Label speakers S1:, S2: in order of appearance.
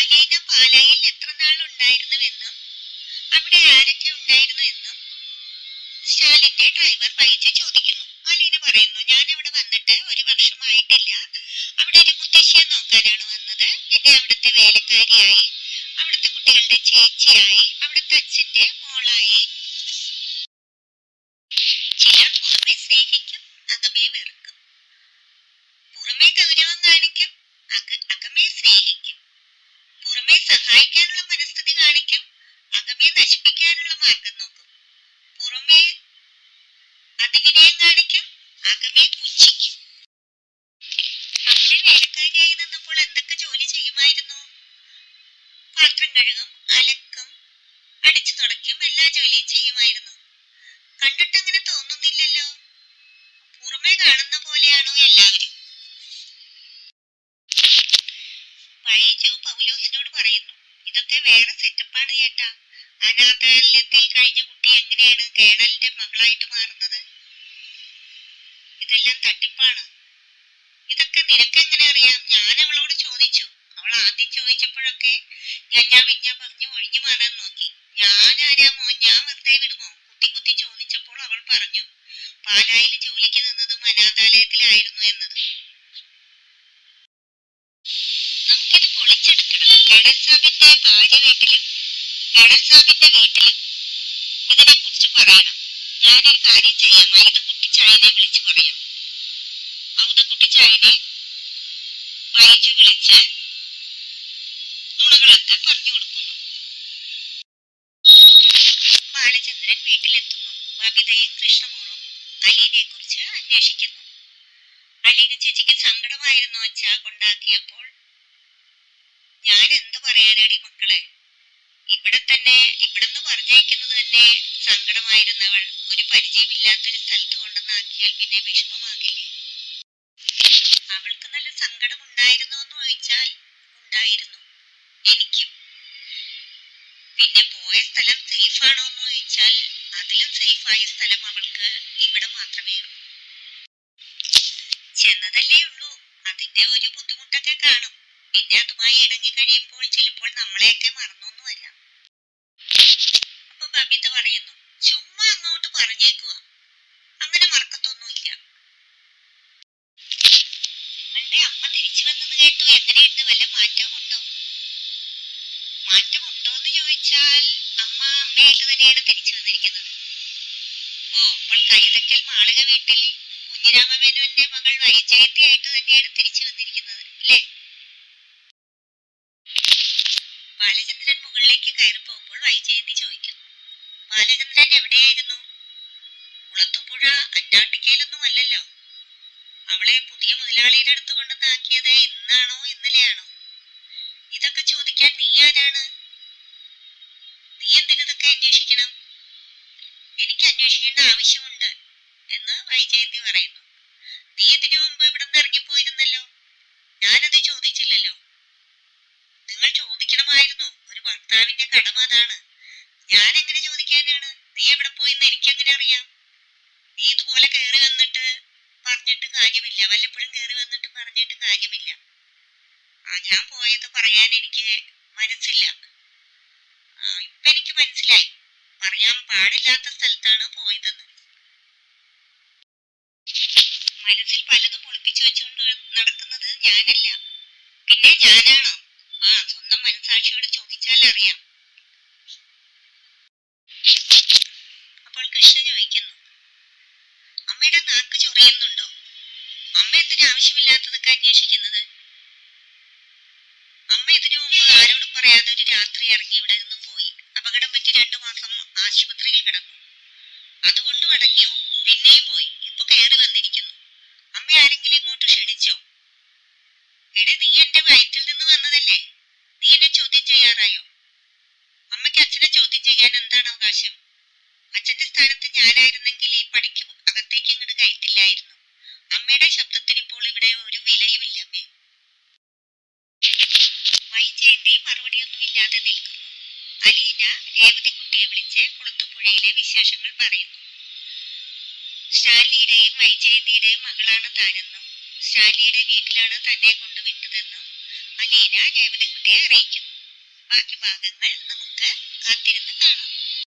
S1: അലീന പാലായിൽ എത്ര നാൾ ഉണ്ടായിരുന്നുവെന്നും അവിടെ ആരൊക്കെ ഉണ്ടായിരുന്നു എന്നും സ്റ്റാലിന്റെ ഡ്രൈവർ പൈച്ച് ചോദിക്കുന്നു. അലീന പറയുന്നു, ഞാൻ അവിടെ വന്നിട്ട് 1 വർഷമായിട്ടില്ല. അവിടെ ഒരു മുത്തശ്ശിയെ നോക്കാനാണ് വന്നത്. പിന്നെ അവിടുത്തെ വേലക്കാരിയായി, അവിടുത്തെ കുട്ടികളുടെ ചേച്ചിയായി, അവിടുത്തെ അച്ഛന്റെ മോളായി. ചിലർ പുറമെ സ്നേഹിക്കും, അകമേ വെറുക്കും. പുറമെ ഗൗരവം കാണിക്കും, അകമേ സ്നേഹിക്കും. പുറമെ സഹായിക്കാനുള്ള മനസ്ഥിതി കാണിക്കും, അകമേ നശിപ്പിക്കാനുള്ള മാർഗം നോക്കും. പുറമെ അതിവിനയം കാണിക്കും, അകമേ പുച്ഛിക്കും. അവിടെ വേലക്കാരിയായി നിന്നപ്പോൾ എന്തൊക്കെ ജോലി ചെയ്യുമായിരുന്നു? പാത്രം കഴുകും, അലക്കും, അടിച്ചു തുടയ്ക്കും, എല്ലാ ജോലിയും ചെയ്യുമായിരുന്നു. കണ്ടിട്ടങ്ങനെ തോന്നുന്നില്ലല്ലോ. പുറമെ കാണുന്ന പോലെയാണോ എല്ലാവരും? പൈജു പൗലോസിനോട് പറയുന്നു, ഇതൊക്കെ വേറെ സെറ്റപ്പാണ് ചേട്ടാ. അനാഥാലയത്തിൽ കഴിഞ്ഞ കുട്ടി എങ്ങനെയാണ് കേണലിന്റെ മകളായിട്ട് മാറുന്നത്? ഇതെല്ലാം തട്ടിപ്പാണ്. ഇതൊക്കെ നിനക്കെങ്ങനെ അറിയാം? ഞാൻ അവളോട് ചോദിച്ചു. അവൾ ആദ്യം ചോദിച്ചപ്പോഴൊക്കെ ഞാൻ പറഞ്ഞ് ഒഴിഞ്ഞു മാറാൻ നോക്കി. ഞാനാരാമോ, ഞാൻ വെറുതെ വിടുമോ? കുത്തി കുത്തി ചോദിച്ചപ്പോൾ അവൾ പറഞ്ഞു, പാലായിൽ ജോലിക്ക് നിന്നതും അനാഥാലയത്തിലായിരുന്നു എന്നത്. നമുക്കിത് പൊളിച്ചെടുക്കണം. കേണൽ സാബിന്റെ ഭാര്യ വീട്ടിലും കേണൽ സാബിന്റെ വീട്ടിലും ഇതിനെ കുറിച്ച് പറയണം. ഞാനൊരു കാര്യം ചെയ്യാം, ഔതക്കുട്ടിച്ചായനെ വിളിച്ചു പറയാം. ഔതക്കുട്ടിച്ചായനെ ബൈജു വിളിച്ച് നുണകളൊക്കെ പറഞ്ഞു കൊടുക്കുന്നു. ബാലചന്ദ്രൻ വീട്ടിലെത്തുന്നു. ബബിതയും കൃഷ്ണമോളും അലീനയെ കുറിച്ച് അന്വേഷിക്കുന്നു. അലീന ചേച്ചിക്ക് സങ്കടമായിരുന്നു അച്ഛാ കൊണ്ടാക്കിയപ്പോൾ. ഞാൻ എന്ത് പറയാനാടി മക്കളെ, ഇവിടുന്ന് പറഞ്ഞയക്കുന്നത് തന്നെ സങ്കടമായിരുന്നവൾ ഒരു പരിചയമില്ലാത്തൊരു സ്ഥലത്ത് കൊണ്ടുവന്നാക്കിയാൽ പിന്നെ വിഷമമാകില്ലേ? അവൾക്ക് നല്ല സങ്കടം ഉണ്ടായിരുന്നോ എന്ന് ചോദിച്ചാൽ ഉണ്ടായിരുന്നു, എനിക്കും. പിന്നെ പോയ സ്ഥലം സേഫാണോ എന്ന് ചോദിച്ചാൽ അതിലും സേഫായ സ്ഥലം അവൾക്ക് ഇവിടെ മാത്രമേ ഉള്ളൂ. ചെന്നതല്ലേ ഉള്ളൂ, അതിന്റെ ഒരു ബുദ്ധിമുട്ടൊക്കെ കാണും. പിന്നെ അതുമായി ഇണങ്ങി കഴിയുമ്പോൾ ചിലപ്പോൾ നമ്മളെയൊക്കെ മറന്നൊന്നു വരാം. അപ്പൊ ബബിത പറയുന്നു, ചുമ്മാ അങ്ങോട്ട് പറഞ്ഞേക്കുക, അങ്ങനെ മറക്കത്തൊന്നുമില്ല. നിങ്ങളുടെ അമ്മ തിരിച്ചു വന്നെന്ന് കേട്ടു. എങ്ങനെയുണ്ട്? വല്ല മാറ്റവും ഉണ്ടോ? മാറ്റമുണ്ടോന്ന് ചോദിച്ചാൽ അമ്മയായിട്ട് തന്നെയാണ് തിരിച്ചു വന്നിരിക്കുന്നത്. അപ്പോൾ കൈതക്കൽ മാളിക വീട്ടിൽ കുഞ്ഞിരാമമേനോന്റെ മകൾ വൈജയന്തിയായിട്ട് തന്നെയാണ് തിരിച്ചു വന്നിരിക്കുന്നത് അല്ലേ? ബാലചന്ദ്രൻ മുകളിലേക്ക് കയറി പോകുമ്പോൾ വൈജയന്തി ചോദിക്കുന്നു, ബാലചന്ദ്രൻ എവിടെയായിരുന്നു? കുളത്തുപുഴ അന്റാർട്ടിക്കയിലൊന്നും അല്ലല്ലോ. അവളെ പുതിയ മുതലാളിയുടെ അടുത്ത് കൊണ്ടുവന്നാക്കിയത് ഇന്നാണോ ഇന്നലെയാണോ? ഇതൊക്കെ ചോദിക്കാൻ നീ ആരാണ്? നീ എന്തിനതൊക്കെ അന്വേഷിക്കണം? എനിക്ക് അന്വേഷിക്കേണ്ട ആവശ്യമുണ്ട് എന്ന് വൈജയന്തി പറയുന്നു. നീ ഇതിനു മുമ്പ് ഇവിടുന്ന് ഇറങ്ങിപ്പോയിരുന്നല്ലോ, ഞാനത് ചോദിച്ചില്ലല്ലോ. നിങ്ങൾ ചോദിക്കണമായിരുന്നു, ഒരു ഭർത്താവിന്റെ കടമ അതാണ്. ഞാൻ എങ്ങനെ ചോദിക്കാനാണ്? നീ എവിടെ പോയെന്ന് എനിക്കെങ്ങനെ അറിയാം? നീ ഇതുപോലെ കയറി വന്നിട്ട് പറഞ്ഞിട്ട് കാര്യമില്ല, വല്ലപ്പോഴും കയറി വന്നിട്ട് പറഞ്ഞിട്ട് കാര്യമില്ല. ഞാൻ പോയത് പറയാൻ എനിക്ക് മനസ്സില്ല. ഇപ്പൊ എനിക്ക് മനസ്സിലായി, പറയാൻ പാടില്ലാത്ത സ്ഥലത്താണ് പോയതെന്ന്. മനസ്സിൽ പലതും ഒളിപ്പിച്ചു വെച്ചുകൊണ്ട് നടക്കുന്നത് ഞാനല്ല, പിന്നെ ഞാനാണോ? സ്വന്തം മനസാക്ഷിയോട് ചോദിച്ചാൽ അറിയാം. അപ്പോൾ കൃഷ്ണ ചോദിക്കുന്നു, അമ്മയുടെ നാക്ക് ചൊറിയുന്നുണ്ടോ? അമ്മ എന്തിനു ആവശ്യമില്ലാത്തതൊക്കെ അന്വേഷിക്കുന്നത്? അമ്മ ഇതിനു മുമ്പ് ആരോടും പറയാതെ ഒരു രാത്രി ഇറങ്ങി ഇവിടെ നിന്നും പോയി. അപകടം പറ്റി 2 മാസം ആശുപത്രിയിൽ കിടന്നു. അതുകൊണ്ട് അടങ്ങിയോ? പിന്നെയും പോയി. ഇപ്പൊ കയറി വന്നിരിക്കുന്നു. അമ്മ ആരെങ്കിലും ഇങ്ങോട്ട് ക്ഷണിച്ചോ? എടി, നീ എന്റെ വയറ്റിൽ നിന്ന് വന്നതല്ലേ? നീ എന്നെ ചോദ്യം ചെയ്യാറായോ? അമ്മയ്ക്ക് അച്ഛനെ ചോദ്യം ചെയ്യാൻ എന്താണ് അവകാശം? അച്ഛന്റെ സ്ഥാനത്ത് ഞാനായിരുന്നെങ്കിൽ ഈ പടിക്ക് അകത്തേക്ക് ഇങ്ങോട്ട് കയറ്റില്ലായിരുന്നു. അമ്മയുടെ ശബ്ദത്തിന് ഇപ്പോൾ ഇവിടെ ഒരു വിലയുമില്ല അമ്മേ. വൈജയന്തി മറുപടിയൊന്നുമില്ലാതെ നിൽക്കുന്നു. അലീന രേവതിക്കുട്ടിയെ വിളിച്ച് കുളത്തുപുഴയിലെ വിശേഷങ്ങൾ പറയുന്നു. സ്റ്റാൻലിയുടെയും വൈജയന്തിയുടെയും മകളാണ് താനെന്നും സ്റ്റാൻലിയുടെ വീട്ടിലാണ് തന്നെ കൊണ്ട് വിട്ടതെന്നും അലീന രേവതിക്കുട്ടിയെ അറിയിക്കുന്നു. ബാക്കി ഭാഗങ്ങൾ നമുക്ക് കാത്തിരുന്ന് കാണാം.